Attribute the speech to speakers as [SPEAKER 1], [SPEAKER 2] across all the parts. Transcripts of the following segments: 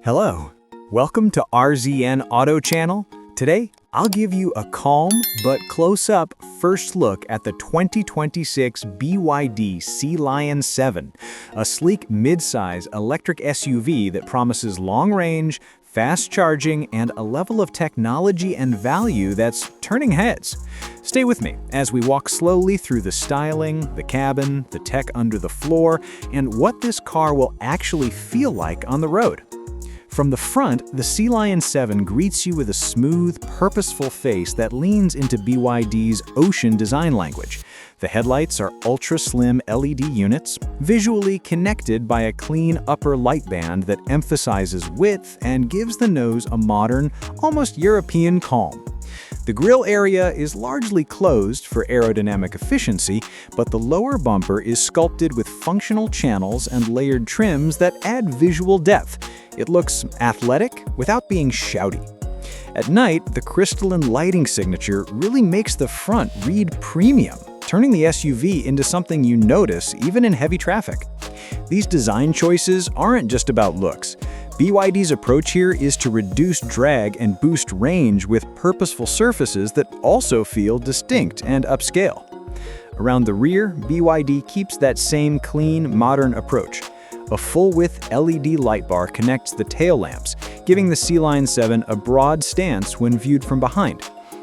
[SPEAKER 1] Hello, welcome to RZN Auto channel. Today, I'll give you a calm but close-up first look at the 2026 BYD Sealion 7, a sleek midsize electric SUV that promises long range, fast charging, and a level of technology and value that's turning heads. Stay with me as we walk slowly through the styling, the cabin, the tech under the floor, and what this car will actually feel like on the road. From the front, the Sealion 7 greets you with a smooth, purposeful face that leans into BYD's ocean design language. The headlights are ultra-slim LED units, visually connected by a clean upper light band that emphasizes width and gives the nose a modern, almost European calm. The grille area is largely closed for aerodynamic efficiency, but the lower bumper is sculpted with functional channels and layered trims that add visual depth. It looks athletic without being shouty. At night, the crystalline lighting signature really makes the front read premium, turning the SUV into something you notice even in heavy traffic. These design choices aren't just about looks. BYD's approach here is to reduce drag and boost range with purposeful surfaces that also feel distinct and upscale. Around the rear, BYD keeps that same clean, modern approach. A full-width LED light bar connects the tail lamps, giving the Sealion 7 a broad stance when viewed from behind.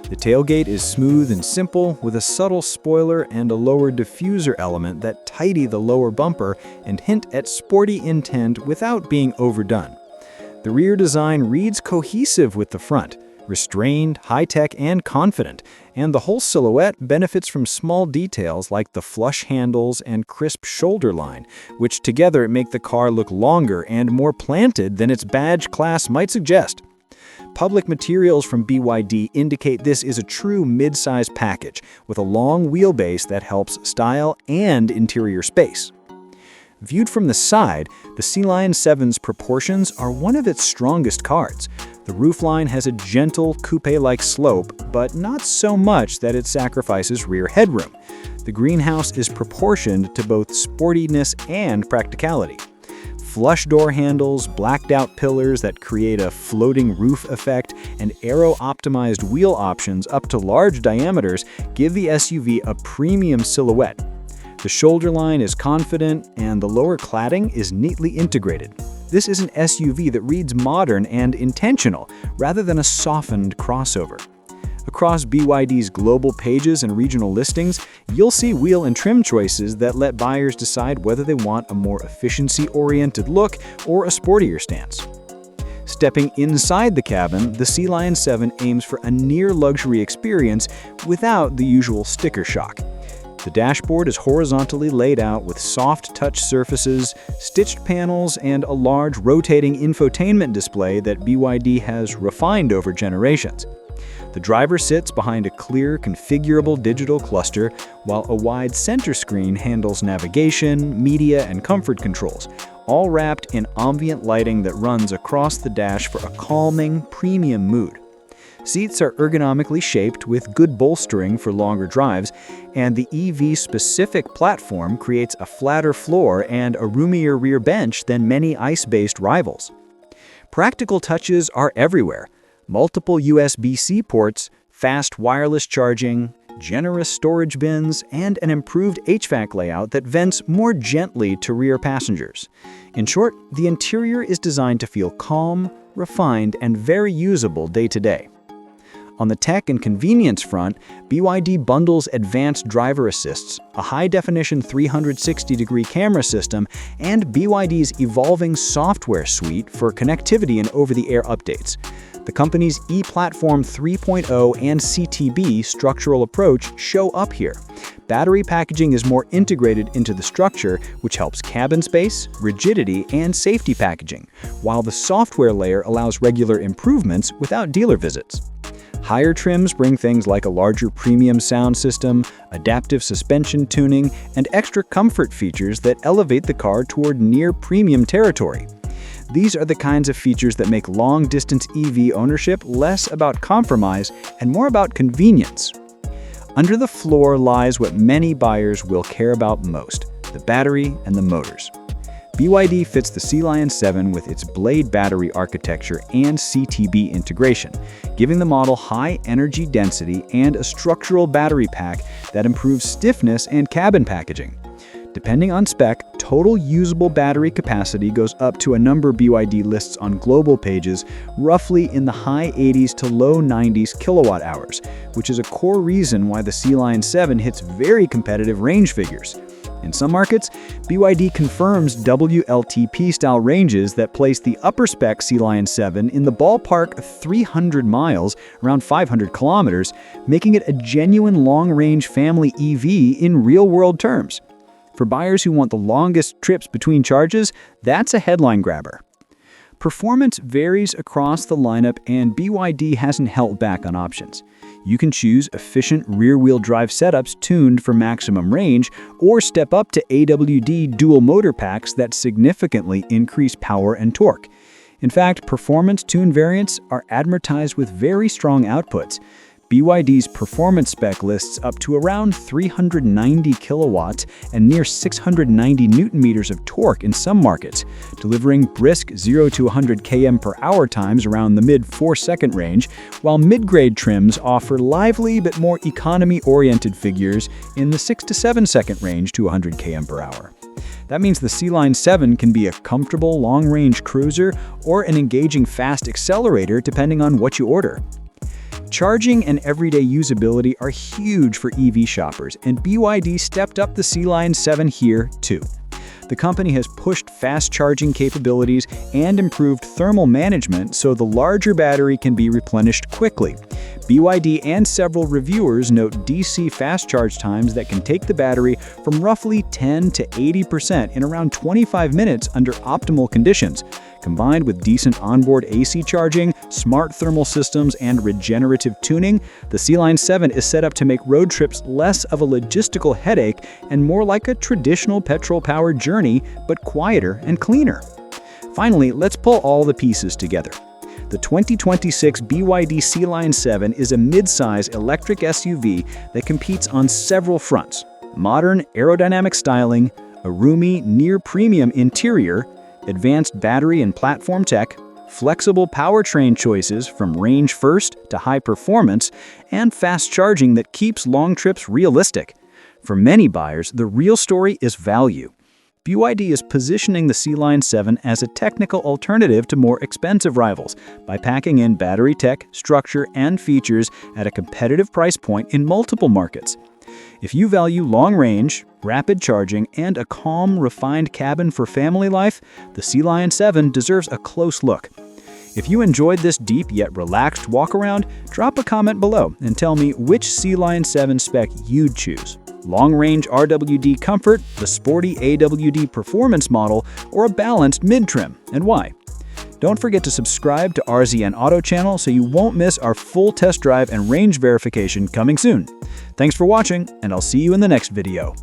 [SPEAKER 1] The tailgate is smooth and simple, with a subtle spoiler and a lower diffuser element that tidy the lower bumper and hint at sporty intent without being overdone. The rear design reads cohesive with the front, restrained, high-tech, and confident, and the whole silhouette benefits from small details like the flush handles and crisp shoulder line, which together make the car look longer and more planted than its badge class might suggest. Public materials from BYD indicate this is a true mid-size package with a long wheelbase that helps style and interior space. Viewed from the side, the Sealion 7's proportions are one of its strongest cards. The roofline has a gentle, coupe-like slope, but not so much that it sacrifices rear headroom. The greenhouse is proportioned to both sportiness and practicality. Flush door handles, blacked-out pillars that create a floating roof effect, and aero-optimized wheel options up to large diameters give the SUV a premium silhouette. The shoulder line is confident, and the lower cladding is neatly integrated. This is an SUV that reads modern and intentional, rather than a softened crossover. Across BYD's global pages and regional listings, you'll see wheel and trim choices that let buyers decide whether they want a more efficiency-oriented look or a sportier stance. Stepping inside the cabin, the Sealion 7 aims for a near-luxury experience without the usual sticker shock. The dashboard is horizontally laid out with soft touch surfaces, stitched panels, and a large rotating infotainment display that BYD has refined over generations. The driver sits behind a clear, configurable digital cluster, while a wide center screen handles navigation, media, and comfort controls, all wrapped in ambient lighting that runs across the dash for a calming, premium mood. Seats are ergonomically shaped with good bolstering for longer drives, and the EV-specific platform creates a flatter floor and a roomier rear bench than many ICE-based rivals. Practical touches are everywhere. Multiple USB-C ports, fast wireless charging, generous storage bins, and an improved HVAC layout that vents more gently to rear passengers. In short, the interior is designed to feel calm, refined, and very usable day to day. On the tech and convenience front, BYD bundles advanced driver assists, a high-definition 360-degree camera system, and BYD's evolving software suite for connectivity and over-the-air updates. The company's e-Platform 3.0 and CTB structural approach show up here. Battery packaging is more integrated into the structure, which helps cabin space, rigidity, and safety packaging, while the software layer allows regular improvements without dealer visits. Higher trims bring things like a larger premium sound system, adaptive suspension tuning, and extra comfort features that elevate the car toward near-premium territory. These are the kinds of features that make long-distance EV ownership less about compromise and more about convenience. Under the floor lies what many buyers will care about most: the battery and the motors. BYD fits the Sealion 7 with its blade battery architecture and CTB integration, giving the model high energy density and a structural battery pack that improves stiffness and cabin packaging. Depending on spec, total usable battery capacity goes up to a number BYD lists on global pages, roughly in the high 80s to low 90s kilowatt hours, which is a core reason why the Sealion 7 hits very competitive range figures. In some markets, BYD confirms WLTP-style ranges that place the upper-spec Sealion 7 in the ballpark of 300 miles, around 500 kilometers, making it a genuine long-range family EV in real-world terms. For buyers who want the longest trips between charges, that's a headline grabber. Performance varies across the lineup, and BYD hasn't held back on options. You can choose efficient rear-wheel drive setups tuned for maximum range, or step up to AWD dual motor packs that significantly increase power and torque. In fact, performance-tuned variants are advertised with very strong outputs. BYD's performance spec lists up to around 390 kilowatts and near 690 newton-meters of torque in some markets, delivering brisk 0 to 100 km/h times around the mid-4-second range, while mid-grade trims offer lively but more economy-oriented figures in the 6 to 7-second range to 100 km/h. That means the Sealion 7 can be a comfortable long-range cruiser or an engaging fast accelerator depending on what you order. Charging and everyday usability are huge for EV shoppers, and BYD stepped up the Sealion 7 here, too. The company has pushed fast charging capabilities and improved thermal management so the larger battery can be replenished quickly. BYD and several reviewers note DC fast charge times that can take the battery from roughly 10 to 80% in around 25 minutes under optimal conditions. Combined with decent onboard AC charging, smart thermal systems, and regenerative tuning, the Sealion 7 is set up to make road trips less of a logistical headache and more like a traditional petrol-powered journey, but quieter and cleaner. Finally, let's pull all the pieces together. The 2026 BYD Sealion 7 is a mid-size electric SUV that competes on several fronts: modern aerodynamic styling, a roomy, near-premium interior, advanced battery and platform tech, flexible powertrain choices from range first to high performance, and fast charging that keeps long trips realistic. For many buyers, the real story is value. BYD is positioning the Sealion 7 as a technical alternative to more expensive rivals by packing in battery tech, structure, and features at a competitive price point in multiple markets. If you value long range, rapid charging, and a calm, refined cabin for family life, the Sealion 7 deserves a close look. If you enjoyed this deep yet relaxed walk-around, drop a comment below and tell me which Sealion 7 spec you'd choose. Long-range RWD comfort, the sporty AWD performance model, or a balanced mid-trim, and why? Don't forget to subscribe to RZN Auto channel so you won't miss our full test drive and range verification coming soon. Thanks for watching, and I'll see you in the next video.